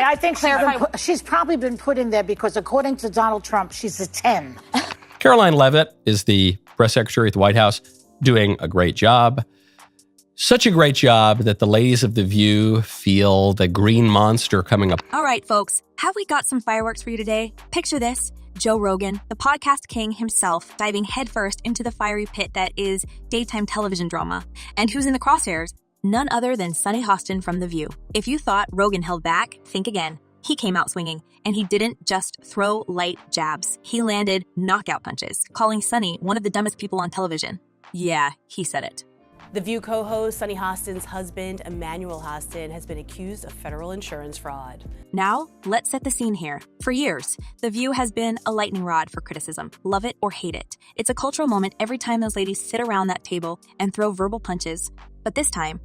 I think she's probably been put in there because, according to Donald Trump, she's a 10. Karoline Leavitt is the press secretary at the White House, doing a great job. Such a great job that the ladies of The View feel the green monster coming up. All right, folks, have we got some fireworks for you today? Picture this. Joe Rogan, the podcast king himself, diving headfirst into the fiery pit that is daytime television drama. And who's in the crosshairs? None other than Sunny Hostin from The View. If you thought Rogan held back, think again. He came out swinging, and he didn't just throw light jabs. He landed knockout punches, calling Sunny one of the dumbest people on television. Yeah, he said it. The View co-host, Sunny Hostin's husband, Emmanuel Hostin, has been accused of federal insurance fraud. Now, let's set the scene here. For years, The View has been a lightning rod for criticism. Love it or hate it. It's a cultural moment every time those ladies sit around that table and throw verbal punches. But this time,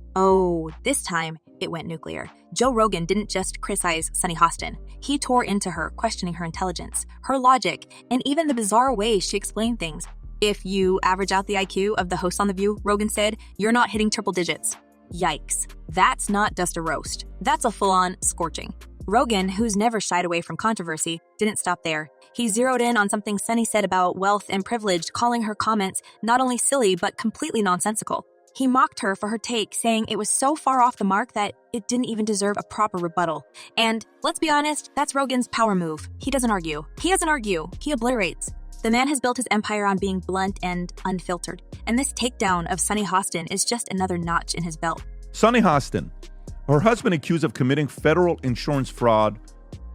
it went nuclear. Joe Rogan didn't just criticize Sunny Hostin. He tore into her, questioning her intelligence, her logic, and even the bizarre ways she explained things. If you average out the IQ of the host on The View, Rogan said, you're not hitting triple digits. Yikes. That's not just a roast. That's a full-on scorching. Rogan, who's never shied away from controversy, didn't stop there. He zeroed in on something Sunny said about wealth and privilege, calling her comments not only silly, but completely nonsensical. He mocked her for her take, saying it was so far off the mark that it didn't even deserve a proper rebuttal. And let's be honest, that's Rogan's power move. He doesn't argue. He obliterates. The man has built his empire on being blunt and unfiltered, and this takedown of Sunny Hostin is just another notch in his belt. Sunny Hostin, her husband accused of committing federal insurance fraud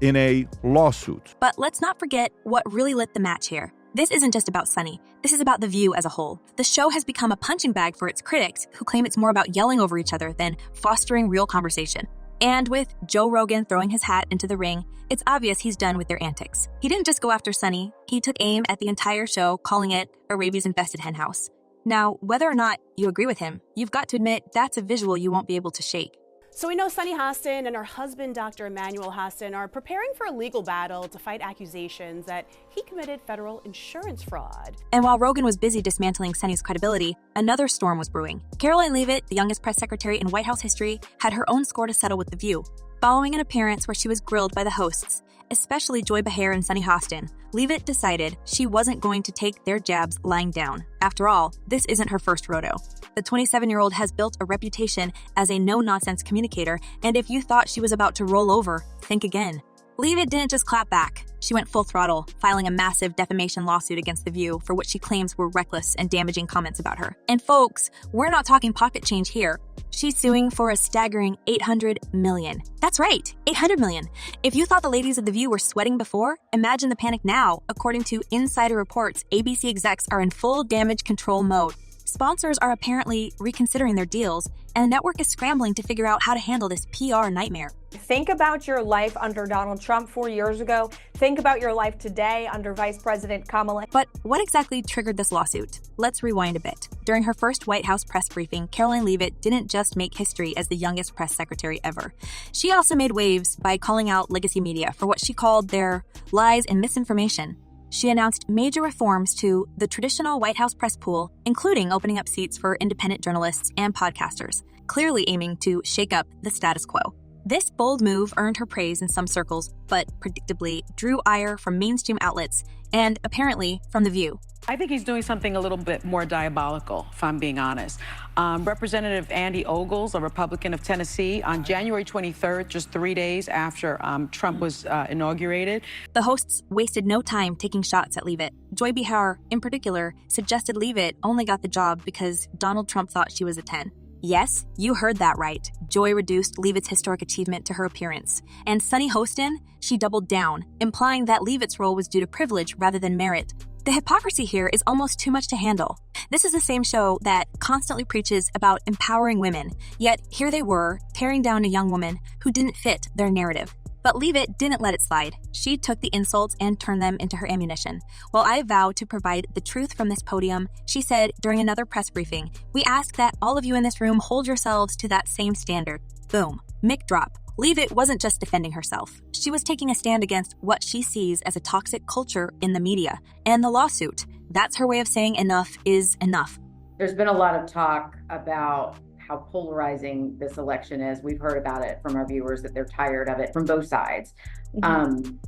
in a lawsuit. But let's not forget what really lit the match here. This isn't just about Sunny. This is about The View as a whole. The show has become a punching bag for its critics, who claim it's more about yelling over each other than fostering real conversation. And with Joe Rogan throwing his hat into the ring, it's obvious he's done with their antics. He didn't just go after Sunny, he took aim at the entire show, calling it a rabies-infested henhouse. Now, whether or not you agree with him, you've got to admit that's a visual you won't be able to shake. So we know Sunny Hostin and her husband, Dr. Emmanuel Hostin, are preparing for a legal battle to fight accusations that he committed federal insurance fraud. And while Rogan was busy dismantling Sunny's credibility, another storm was brewing. Karoline Leavitt, the youngest press secretary in White House history, had her own score to settle with The View. Following an appearance where she was grilled by the hosts, especially Joy Behar and Sunny Hostin, Leavitt decided she wasn't going to take their jabs lying down. After all, this isn't her first rodeo. The 27-year-old has built a reputation as a no-nonsense communicator, and if you thought she was about to roll over, think again. Leavitt didn't just clap back. She went full throttle, filing a massive defamation lawsuit against The View for what she claims were reckless and damaging comments about her. And folks, we're not talking pocket change here. She's suing for a staggering $800 million. That's right, $800 million. If you thought the ladies of The View were sweating before, imagine the panic now. According to insider reports, ABC execs are in full damage control mode. Sponsors are apparently reconsidering their deals, and the network is scrambling to figure out how to handle this PR nightmare. Think about your life under Donald Trump 4 years ago. Think about your life today under Vice President Kamala. But what exactly triggered this lawsuit? Let's rewind a bit. During her first White House press briefing, Karoline Leavitt didn't just make history as the youngest press secretary ever. She also made waves by calling out legacy media for what she called their lies and misinformation. She announced major reforms to the traditional White House press pool, including opening up seats for independent journalists and podcasters, clearly aiming to shake up the status quo. This bold move earned her praise in some circles, but predictably drew ire from mainstream outlets and apparently from The View. I think he's doing something a little bit more diabolical, if I'm being honest. Representative Andy Ogles, a Republican of Tennessee, on January 23rd, just 3 days after Trump was inaugurated. The hosts wasted no time taking shots at Leavitt. Joy Behar, in particular, suggested Leavitt only got the job because Donald Trump thought she was a 10. Yes, you heard that right. Joy reduced Leavitt's historic achievement to her appearance. And Sunny Hostin, she doubled down, implying that Leavitt's role was due to privilege rather than merit. The hypocrisy here is almost too much to handle. This is the same show that constantly preaches about empowering women, yet here they were, tearing down a young woman who didn't fit their narrative. But Leavitt didn't let it slide. She took the insults and turned them into her ammunition. While I vow to provide the truth from this podium, she said during another press briefing, "We ask that all of you in this room hold yourselves to that same standard." Boom. Mic drop. Leavitt wasn't just defending herself. She was taking a stand against what she sees as a toxic culture in the media. And the lawsuit, that's her way of saying enough is enough. There's been a lot of talk about how polarizing this election is. We've heard about it from our viewers that they're tired of it from both sides.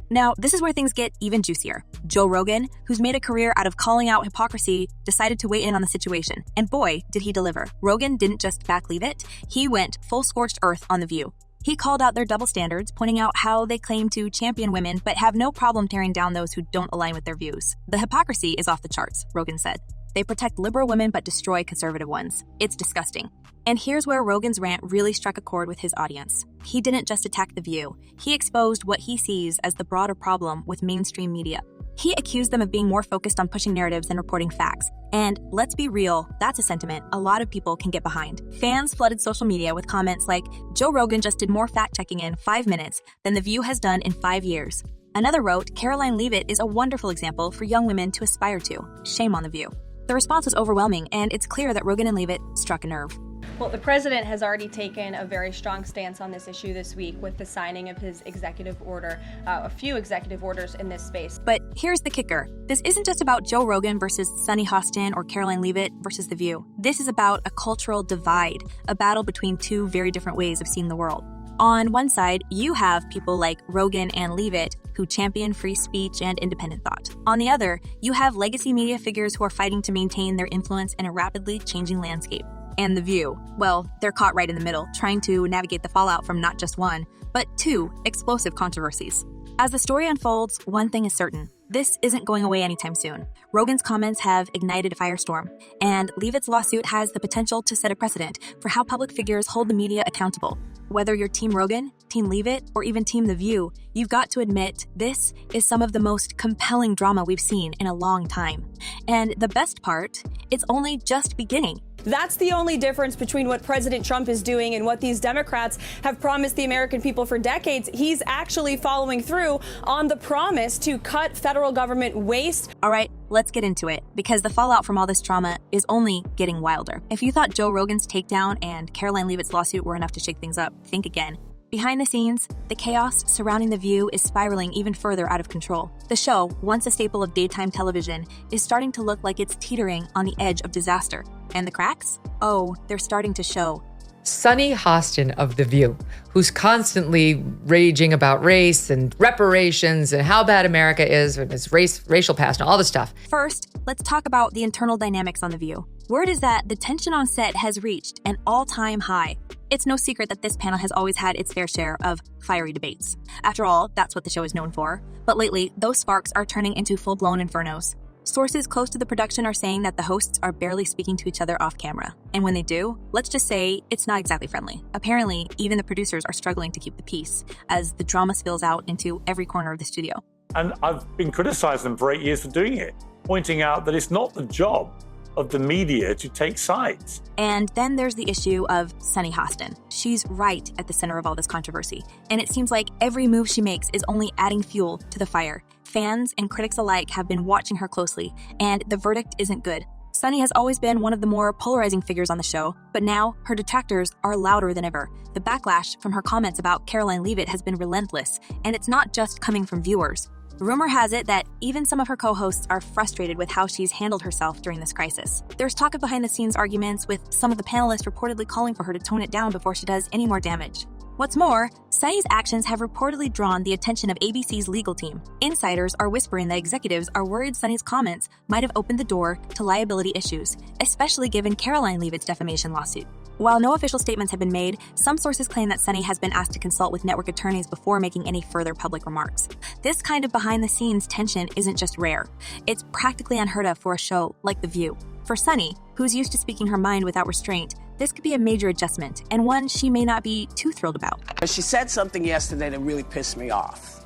Now, this is where things get even juicier. Joe Rogan, who's made a career out of calling out hypocrisy, decided to weigh in on the situation. And boy, did he deliver. Rogan didn't just back Leavitt, he went full scorched earth on The View. He called out their double standards, pointing out how they claim to champion women but have no problem tearing down those who don't align with their views. The hypocrisy is off the charts, Rogan said. They protect liberal women but destroy conservative ones. It's disgusting. And here's where Rogan's rant really struck a chord with his audience. He didn't just attack The View. He exposed what he sees as the broader problem with mainstream media. He accused them of being more focused on pushing narratives than reporting facts. And let's be real, that's a sentiment a lot of people can get behind. Fans flooded social media with comments like, Joe Rogan just did more fact-checking in 5 minutes than The View has done in 5 years. Another wrote, Karoline Leavitt is a wonderful example for young women to aspire to. Shame on The View. The response was overwhelming, and it's clear that Rogan and Leavitt struck a nerve. Well, the president has already taken a very strong stance on this issue this week with the signing of his executive order, a few executive orders in this space. But here's the kicker. This isn't just about Joe Rogan versus Sunny Hostin or Karoline Leavitt versus The View. This is about a cultural divide, a battle between two very different ways of seeing the world. On one side, you have people like Rogan and Leavitt who champion free speech and independent thought. On the other, you have legacy media figures who are fighting to maintain their influence in a rapidly changing landscape. And The View, well, they're caught right in the middle, trying to navigate the fallout from not just one, but two explosive controversies. As the story unfolds, one thing is certain. This isn't going away anytime soon. Rogan's comments have ignited a firestorm, and Leavitt's lawsuit has the potential to set a precedent for how public figures hold the media accountable. Whether you're Team Rogan, Team Leavitt, or even Team The View, you've got to admit this is some of the most compelling drama we've seen in a long time. And the best part, it's only just beginning. That's the only difference between what President Trump is doing and what these Democrats have promised the American people for decades. He's actually following through on the promise to cut federal government waste. All right, let's get into it, because the fallout from all this drama is only getting wilder. If you thought Joe Rogan's takedown and Karoline Leavitt's lawsuit were enough to shake things up, think again. Behind the scenes, the chaos surrounding The View is spiraling even further out of control. The show, once a staple of daytime television, is starting to look like it's teetering on the edge of disaster. And the cracks? Oh, they're starting to show. Sunny Hostin of The View, who's constantly raging about race and reparations and how bad America is and its racial past and all this stuff. First, let's talk about the internal dynamics on The View. Word is that the tension on set has reached an all-time high. It's no secret that this panel has always had its fair share of fiery debates. After all, that's what the show is known for. But lately, those sparks are turning into full-blown infernos. Sources close to the production are saying that the hosts are barely speaking to each other off camera. And when they do, let's just say it's not exactly friendly. Apparently, even the producers are struggling to keep the peace as the drama spills out into every corner of the studio. And I've been criticizing them for 8 years for doing it, pointing out that it's not the job of the media to take sides. And then there's the issue of Sunny Hostin. She's right at the center of all this controversy. And it seems like every move she makes is only adding fuel to the fire. Fans and critics alike have been watching her closely, and the verdict isn't good. Sunny has always been one of the more polarizing figures on the show, but now her detractors are louder than ever. The backlash from her comments about Karoline Leavitt has been relentless, and it's not just coming from viewers. Rumor has it that even some of her co-hosts are frustrated with how she's handled herself during this crisis. There's talk of behind-the-scenes arguments, with some of the panelists reportedly calling for her to tone it down before she does any more damage. What's more, Sunny's actions have reportedly drawn the attention of ABC's legal team. Insiders are whispering that executives are worried Sunny's comments might have opened the door to liability issues, especially given Karoline Leavitt's defamation lawsuit. While no official statements have been made, some sources claim that Sunny has been asked to consult with network attorneys before making any further public remarks. This kind of behind-the-scenes tension isn't just rare. It's practically unheard of for a show like The View. For Sunny, who's used to speaking her mind without restraint, this could be a major adjustment, and one she may not be too thrilled about. She said something yesterday that really pissed me off.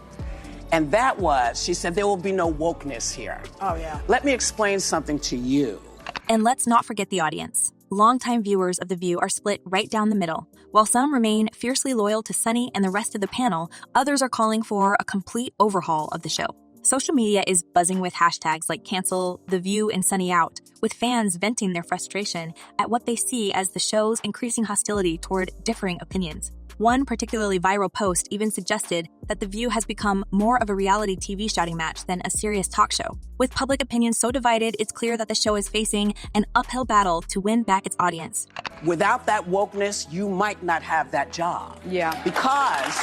And that was, she said, there will be no wokeness here. Oh, yeah. Let me explain something to you. And let's not forget the audience. Longtime viewers of The View are split right down the middle. While some remain fiercely loyal to Sunny and the rest of the panel, others are calling for a complete overhaul of the show. Social media is buzzing with hashtags like cancel, The View, and Sunny out, with fans venting their frustration at what they see as the show's increasing hostility toward differing opinions. One particularly viral post even suggested that The View has become more of a reality TV shouting match than a serious talk show. With public opinion so divided, it's clear that the show is facing an uphill battle to win back its audience. Without that wokeness, you might not have that job. Yeah. Because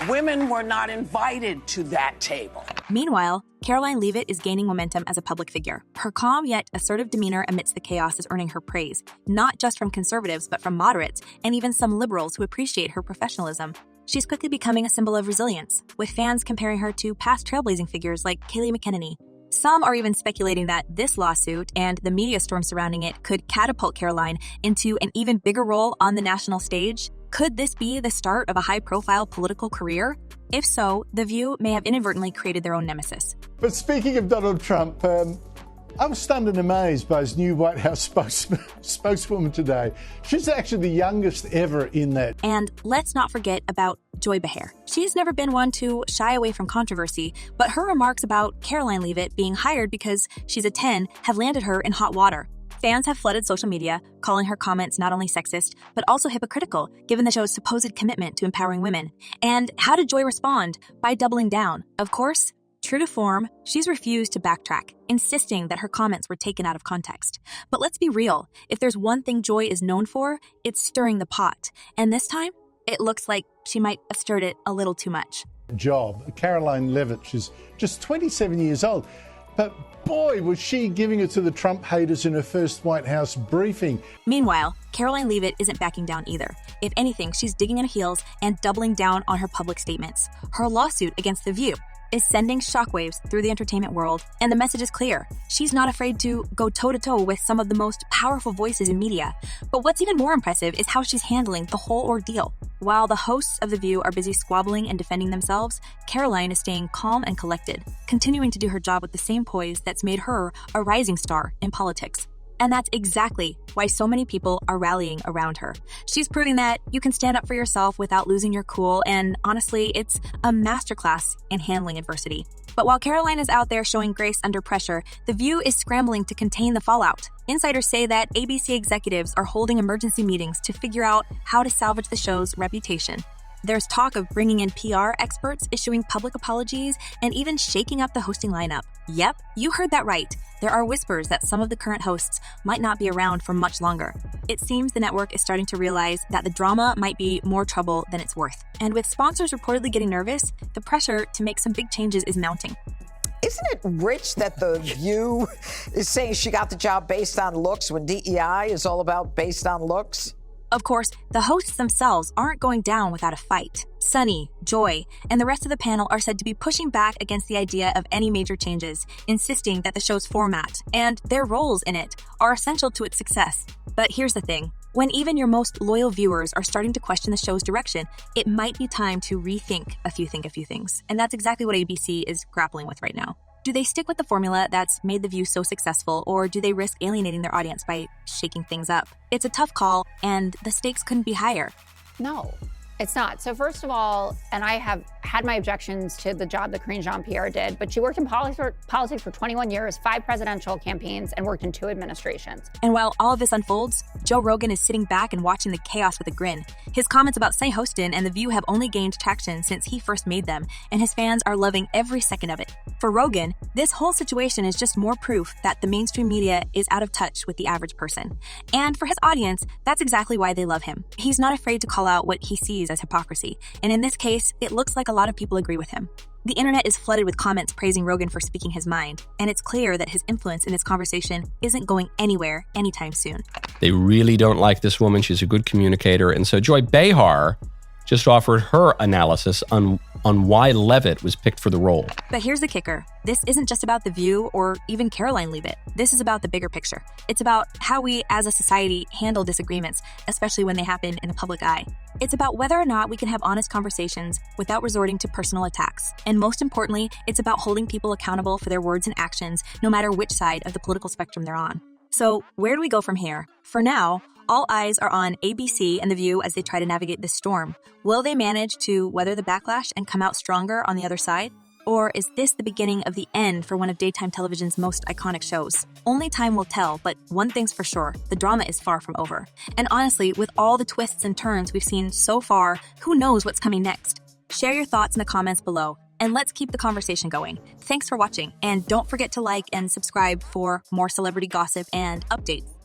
women were not invited to that table. Meanwhile, Karoline Leavitt is gaining momentum as a public figure. Her calm yet assertive demeanor amidst the chaos is earning her praise, not just from conservatives, but from moderates and even some liberals who appreciate her professionalism. She's quickly becoming a symbol of resilience, with fans comparing her to past trailblazing figures like Kayleigh McEnany. Some are even speculating that this lawsuit and the media storm surrounding it could catapult Karoline into an even bigger role on the national stage. Could this be the start of a high-profile political career? If so, The View may have inadvertently created their own nemesis. But speaking of Donald Trump, I was stunned and amazed by his new White House spokeswoman today. She's actually the youngest ever in that. And let's not forget about Joy Behar. She's never been one to shy away from controversy, but her remarks about Karoline Leavitt being hired because she's a 10 have landed her in hot water. Fans have flooded social media, calling her comments not only sexist, but also hypocritical, given the show's supposed commitment to empowering women. And how did Joy respond? By doubling down. Of course, true to form, she's refused to backtrack, insisting that her comments were taken out of context. But let's be real. If there's one thing Joy is known for, it's stirring the pot. And this time, it looks like she might have stirred it a little too much. Job. Karoline Leavitt, she's just 27 years old. But boy, was she giving it to the Trump haters in her first White House briefing. Meanwhile, Karoline Leavitt isn't backing down either. If anything, she's digging in her heels and doubling down on her public statements. Her lawsuit against The View is sending shockwaves through the entertainment world, and the message is clear. She's not afraid to go toe-to-toe with some of the most powerful voices in media. But what's even more impressive is how she's handling the whole ordeal. While the hosts of The View are busy squabbling and defending themselves, Karoline is staying calm and collected, continuing to do her job with the same poise that's made her a rising star in politics. And that's exactly why so many people are rallying around her. She's proving that you can stand up for yourself without losing your cool, and honestly, it's a masterclass in handling adversity. But while Karoline is out there showing grace under pressure, The View is scrambling to contain the fallout. Insiders say that ABC executives are holding emergency meetings to figure out how to salvage the show's reputation. There's talk of bringing in PR experts, issuing public apologies, and even shaking up the hosting lineup. Yep, you heard that right. There are whispers that some of the current hosts might not be around for much longer. It seems the network is starting to realize that the drama might be more trouble than it's worth. And with sponsors reportedly getting nervous, the pressure to make some big changes is mounting. Isn't it rich that The View is saying she got the job based on looks when DEI is all about based on looks? Of course, the hosts themselves aren't going down without a fight. Sunny, Joy, and the rest of the panel are said to be pushing back against the idea of any major changes, insisting that the show's format and their roles in it are essential to its success. But here's the thing. When even your most loyal viewers are starting to question the show's direction, it might be time to rethink a few things. And that's exactly what ABC is grappling with right now. Do they stick with the formula that's made The View so successful, or do they risk alienating their audience by shaking things up? It's a tough call, and the stakes couldn't be higher. No, it's not. So first of all, and I have had my objections to the job that Karine Jean-Pierre did, but she worked in politics for 21 years, 5 presidential campaigns, and worked in 2 administrations. And while all of this unfolds, Joe Rogan is sitting back and watching the chaos with a grin. His comments about Hostin and The View have only gained traction since he first made them, and his fans are loving every second of it. For Rogan, this whole situation is just more proof that the mainstream media is out of touch with the average person. And for his audience, that's exactly why they love him. He's not afraid to call out what he sees as hypocrisy, and in this case, it looks like a lot of people agree with him. The internet is flooded with comments praising Rogan for speaking his mind, and it's clear that his influence in this conversation isn't going anywhere anytime soon. They really don't like this woman. She's a good communicator. And so Joy Behar just offered her analysis on why Leavitt was picked for the role. But here's the kicker. This isn't just about The View or even Karoline Leavitt. This is about the bigger picture. It's about how we as a society handle disagreements, especially when they happen in the public eye. It's about whether or not we can have honest conversations without resorting to personal attacks. And most importantly, it's about holding people accountable for their words and actions, no matter which side of the political spectrum they're on. So where do we go from here? For now, all eyes are on ABC and The View as they try to navigate this storm. Will they manage to weather the backlash and come out stronger on the other side? Or is this the beginning of the end for one of daytime television's most iconic shows? Only time will tell, but one thing's for sure, the drama is far from over. And honestly, with all the twists and turns we've seen so far, who knows what's coming next? Share your thoughts in the comments below, and let's keep the conversation going. Thanks for watching, and don't forget to like and subscribe for more celebrity gossip and updates.